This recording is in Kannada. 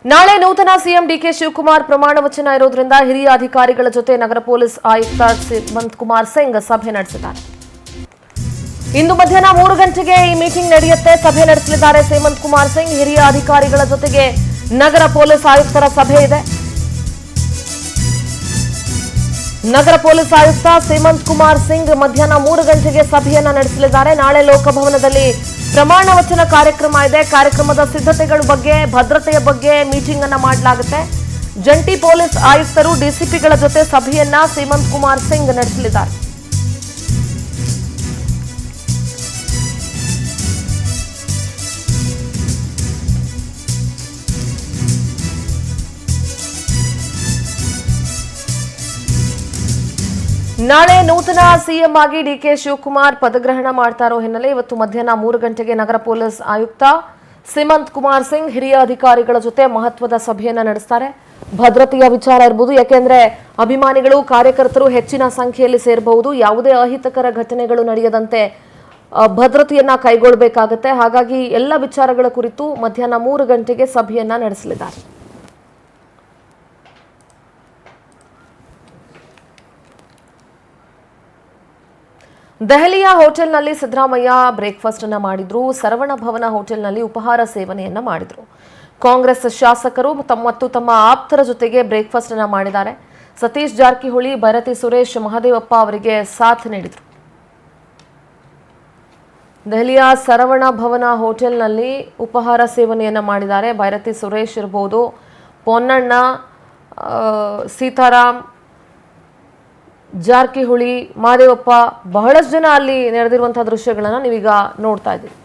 ನಾಳೆ ನೂತನ ಸಿಎಂ ಡಿಕೆ ಶಿವಕುಮಾರ್ ಪ್ರಮಾಣ ವಚನ ಇರೋದ್ರಿಂದ ಹಿರಿಯ ಅಧಿಕಾರಿಗಳ ಜೊತೆ ನಗರ ಪೊಲೀಸ್ ಆಯುಕ್ತ ಹೇಮಂತ್ ಕುಮಾರ್ ಸಿಂಗ್ ಸಭೆ ನಡೆಸಿದ್ದಾರೆ. ಇಂದು ಮಧ್ಯಾಹ್ನ 3 ಗಂಟೆಗೆ ಈ ಮೀಟಿಂಗ್ ನಡೆಯುತ್ತೆ. ಸಭೆ ನಡೆಸಲಿದ್ದಾರೆ ಹೇಮಂತ್ ಕುಮಾರ್ ಸಿಂಗ್. ಹಿರಿಯ ಅಧಿಕಾರಿಗಳ ಜೊತೆಗೆ ನಗರ ಪೊಲೀಸ್ ಆಯುಕ್ತರ ಸಭೆ ಇದೆ. ನಗರ ಪೊಲೀಸ್ ಆಯುಕ್ತ ಹೇಮಂತ್ ಕುಮಾರ್ ಸಿಂಗ್ ಮಧ್ಯಾಹ್ನ 3 ಗಂಟೆಗೆ ಸಭೆಯನ್ನ ನಡೆಸಲಿದ್ದಾರೆ. ನಾಳೆ ಲೋಕಭವನದಲ್ಲಿ ಪ್ರಮಾಣ ವಚನ ಕಾರ್ಯಕ್ರಮ ಇದೆ. ಕಾರ್ಯಕ್ರಮದ ಸಿದ್ಧತೆಗಳ ಬಗ್ಗೆ, ಭದ್ರತೆಯ ಬಗ್ಗೆ ಮೀಟಿಂಗ್ ಅನ್ನ ಮಾಡಲಾಗುತ್ತೆ. ಜಂಟಿ ಪೊಲೀಸ್ ಆಯುಕ್ತರು ಡಿಸಿಪಿಗಳ ಜೊತೆ ಸಭೆಯನ್ನ ಹೇಮಂತ್ ಕುಮಾರ್ ಸಿಂಗ್ ನಡೆಸಲಿದ್ದಾರೆ. ನಾಳೆ ನೂತನ ಸಿಎಂ ಆಗಿ ಡಿಕೆ ಶಿವಕುಮಾರ್ ಪದಗ್ರಹಣ ಮಾಡ್ತಾ ಇರೋ ಹಿನ್ನೆಲೆ ಇವತ್ತು ಮಧ್ಯಾಹ್ನ 3 ಗಂಟೆಗೆ ನಗರ ಪೊಲೀಸ್ ಆಯುಕ್ತ ಹೇಮಂತ್ ಕುಮಾರ್ ಸಿಂಗ್ ಹಿರಿಯ ಅಧಿಕಾರಿಗಳ ಜೊತೆ ಮಹತ್ವದ ಸಭೆಯನ್ನ ನಡೆಸ್ತಾರೆ. ಭದ್ರತೆಯ ವಿಚಾರ ಇರಬಹುದು, ಯಾಕೆಂದ್ರೆ ಅಭಿಮಾನಿಗಳು ಕಾರ್ಯಕರ್ತರು ಹೆಚ್ಚಿನ ಸಂಖ್ಯೆಯಲ್ಲಿ ಸೇರಬಹುದು. ಯಾವುದೇ ಅಹಿತಕರ ಘಟನೆಗಳು ನಡೆಯದಂತೆ ಭದ್ರತೆಯನ್ನ ಕೈಗೊಳ್ಳಬೇಕಾಗುತ್ತೆ. ಹಾಗಾಗಿ ಎಲ್ಲ ವಿಚಾರಗಳ ಕುರಿತು ಮಧ್ಯಾಹ್ನ 3 ಗಂಟೆಗೆ ಸಭೆಯನ್ನ ನಡೆಸಲಿದ್ದಾರೆ. ದೆಹಲಿಯ ಹೋಟೆಲ್ನಲ್ಲಿ ಸಿದ್ದರಾಮಯ್ಯ ಬ್ರೇಕ್ಫಾಸ್ಟ್ ಅನ್ನ ಮಾಡಿದ್ರು. ಸರವಣ ಭವನ ಹೋಟೆಲ್ನಲ್ಲಿ ಉಪಹಾರ ಸೇವನೆಯನ್ನ ಮಾಡಿದ್ರು. ಕಾಂಗ್ರೆಸ್ ಶಾಸಕರು ಮತ್ತು ತಮ್ಮ ಆಪ್ತರ ಜೊತೆಗೆ ಬ್ರೇಕ್ಫಾಸ್ಟ್ ಅನ್ನ ಮಾಡಿದ್ದಾರೆ. ಸತೀಶ್ ಜಾರಕಿಹೊಳಿ, ಭೈರತಿ ಸುರೇಶ್, ಮಹದೇವಪ್ಪ ಅವರಿಗೆ ಸಾಥ್ ನೀಡಿದ್ರು. ದೆಹಲಿಯ ಸರವಣ ಭವನ ಹೋಟೆಲ್ನಲ್ಲಿ ಉಪಹಾರ ಸೇವನೆಯನ್ನ ಮಾಡಿದ್ದಾರೆ. ಭೈರತಿ ಸುರೇಶ್ ಇರಬಹುದು, ಪೊನ್ನಣ್ಣ, ಸೀತಾರಾಮ್, ಜಾರಕಿಹೊಳಿ, ಮಹದೇವಪ್ಪ, ಬಹಳಷ್ಟು ಜನ ಅಲ್ಲಿ ನೆರೆದಿರುವಂತಹ ದೃಶ್ಯಗಳನ್ನ ನೀವೀಗ ನೋಡ್ತಾ ಇದ್ದೀರಿ.